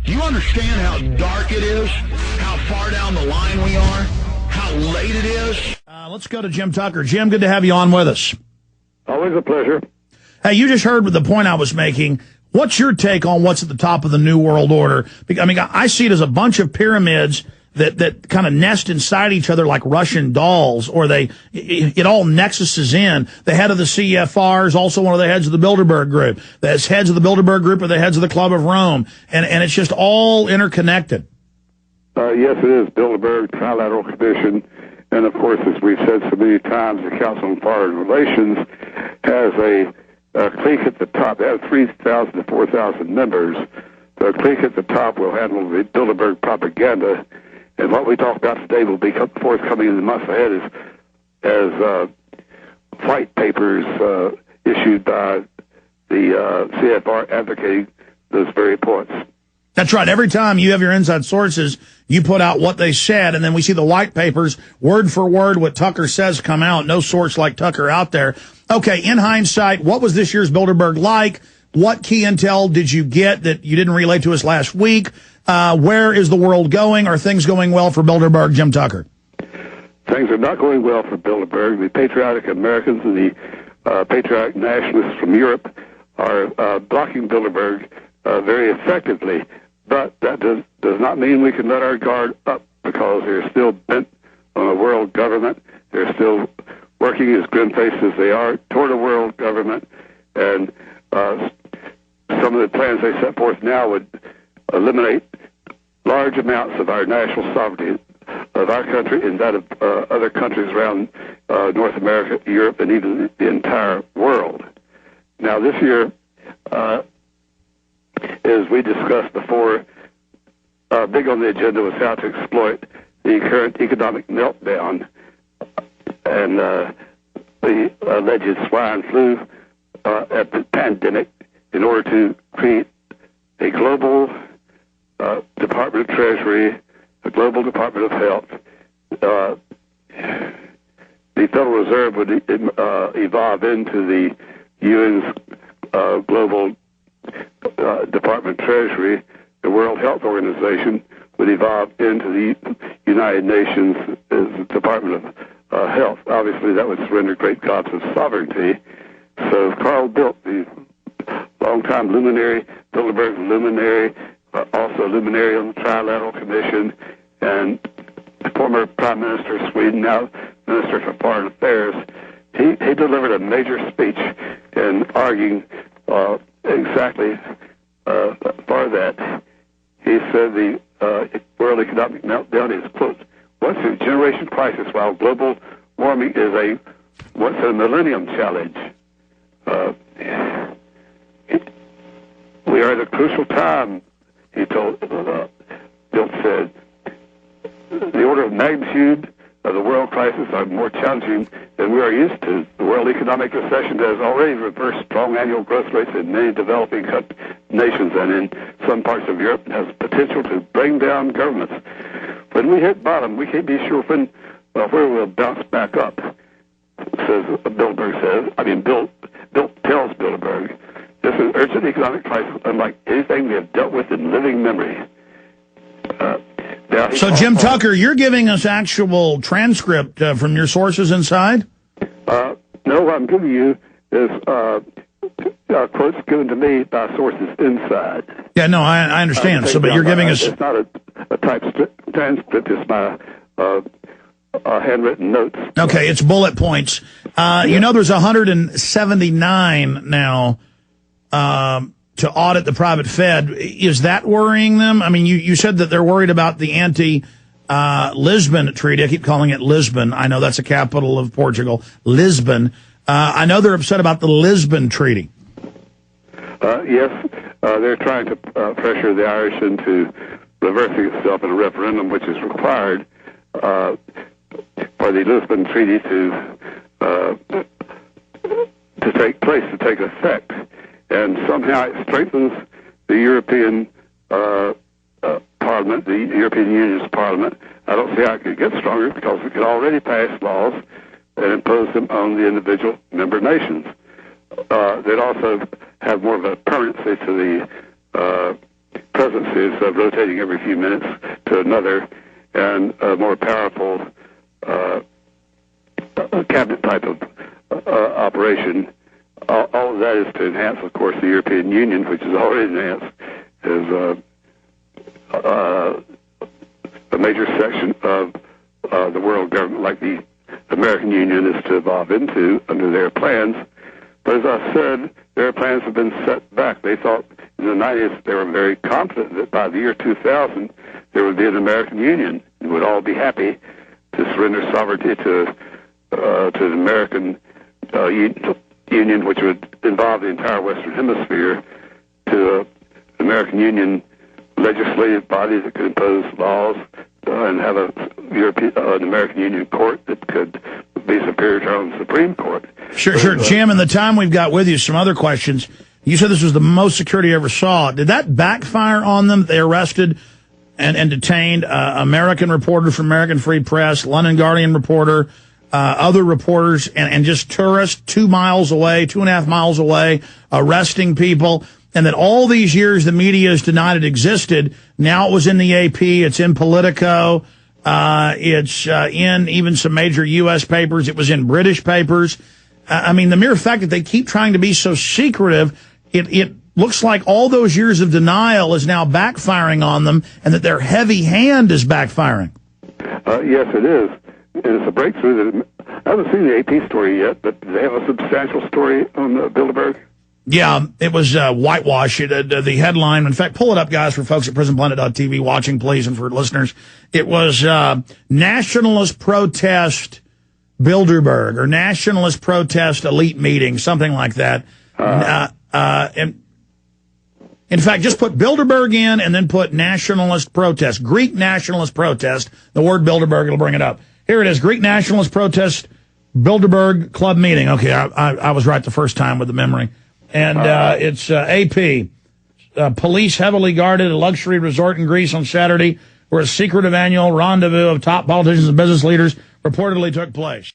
Do you understand how dark it is? How far down the line we are? How late it is? Let's go to Jim Tucker. Jim, good to have you on with us. Always a pleasure. Hey, you just heard the point I was making. What's your take on what's at the top of the New World Order? I mean, I see it as a bunch of pyramids that kind of nest inside each other like Russian dolls, or it all nexuses in. The head of the CFR is also one of the heads of the Bilderberg group. The heads of the Bilderberg group are the heads of the Club of Rome. And it's just all interconnected. Yes, it is. Bilderberg, Trilateral Commission, and of course, as we've said so many times, the Council on Foreign Relations has a clique at the top. They have 3,000 to 4,000 members. The clique at the top will handle the Bilderberg propaganda, and what we talk about today will be forthcoming in the months ahead as white papers issued by the CFR advocating those very points. That's right. Every time you have your inside sources, you put out what they said, and then we see the white papers, word for word, what Tucker says come out. No source like Tucker out there. Okay, in hindsight, what was this year's Bilderberg like? What key intel did you get that you didn't relay to us last week? Where is the world going? Are things going well for Bilderberg, Jim Tucker? Things are not going well for Bilderberg. The patriotic Americans and the patriotic nationalists from Europe are blocking Bilderberg very effectively. But that does not mean we can let our guard up, because they're still bent on a world government. They're still working as grim-faced as they are toward a world government. And some of the plans they set forth now would eliminate large amounts of our national sovereignty of our country and that of other countries around North America, Europe, and even the entire world. Now, this year, as we discussed before, big on the agenda was how to exploit the current economic meltdown and the alleged swine flu pandemic in order to create a global Department of Treasury, a global Department of Health. The Federal Reserve would evolve into the UN's global Department of Treasury. The World Health Organization would evolve into the United Nations as the Department of Health. Obviously, that would surrender great gobs of sovereignty. So Carl Bildt, the longtime luminary, Bilderberg luminary, also luminary on the Trilateral Commission, and former Prime Minister of Sweden, now Minister for Foreign Affairs, he delivered a major speech in arguing exactly for that. He said the world economic meltdown is, quote, once a generation crisis, while global warming is once a millennium challenge. We are at a crucial time, he told, Bildt said. The order of magnitude of the world crisis are more challenging than we are used to. The world economic recession has already reversed strong annual growth rates in many developing nations and in some parts of Europe, and has potential to bring down governments. When we hit bottom, we can't be sure where we'll bounce back up, says Bilderberg says. Bildt tells Bilderberg, this is an urgent economic crisis unlike anything we have dealt with in living memory. So, Jim Tucker, you're giving us actual transcript from your sources inside? No, what I'm giving you is quotes given to me by sources inside. Yeah, no, I understand. But you're giving us... It's not a typed transcript. It's my handwritten notes. Okay, it's bullet points. You know, there's 179 now to audit the private Fed. Is that worrying them? I mean, you said that they're worried about the anti-Lisbon treaty. I keep calling it Lisbon. I know that's the capital of Portugal, Lisbon. I know they're upset about the Lisbon treaty. Yes, they're trying to pressure the Irish into reversing itself in a referendum, which is required for the Lisbon Treaty to take place, to take effect. And somehow it strengthens the European Parliament, the European Union's Parliament. I don't see how it could get stronger, because it could already pass laws and impose them on the individual member nations. They'd also have more of a permanency to the presidency is rotating every few minutes to another, and a more powerful cabinet type of operation. All of that is to enhance, of course, the European Union, which is already enhanced, is a major section of the world government, like the American Union is to evolve into under their plans. But as I said, their plans have been set back. They thought in the 90s, they were very confident that by the year 2000, there would be an American Union, and we'd all be happy to surrender sovereignty to the American Union, which would involve the entire Western Hemisphere, to an American Union legislative body that could impose laws and have an American Union court that could be superior to our own Supreme Court. Sure. Jim, in the time we've got with you, some other questions. You said this was the most security you ever saw. Did that backfire on them? They arrested and detained American reporter from American Free Press, London Guardian reporter, other reporters, and just tourists 2 miles away, 2.5 miles away, arresting people. And that all these years the media has denied it existed. Now it was in the AP, it's in Politico, it's in even some major U.S. papers, it was in British papers. I mean, the mere fact that they keep trying to be so secretive, it looks like all those years of denial is now backfiring on them, and that their heavy hand is backfiring. Yes, it is. And it's a breakthrough. I haven't seen the AP story yet, but do they have a substantial story on Bilderberg? Yeah, it was whitewash. The headline, in fact, pull it up, guys, for folks at prisonplanet.tv watching, please, and for listeners. It was Nationalist Protest Bilderberg, or Nationalist Protest Elite Meeting, something like that. In fact, just put Bilderberg in and then put Nationalist Protest, Greek Nationalist Protest. The word Bilderberg, it'll bring it up. Here it is, Greek Nationalist Protest Bilderberg Club Meeting. Okay, I was right the first time with the memory. And it's AP. Police heavily guarded a luxury resort in Greece on Saturday, where a secretive annual rendezvous of top politicians and business leaders reportedly took place.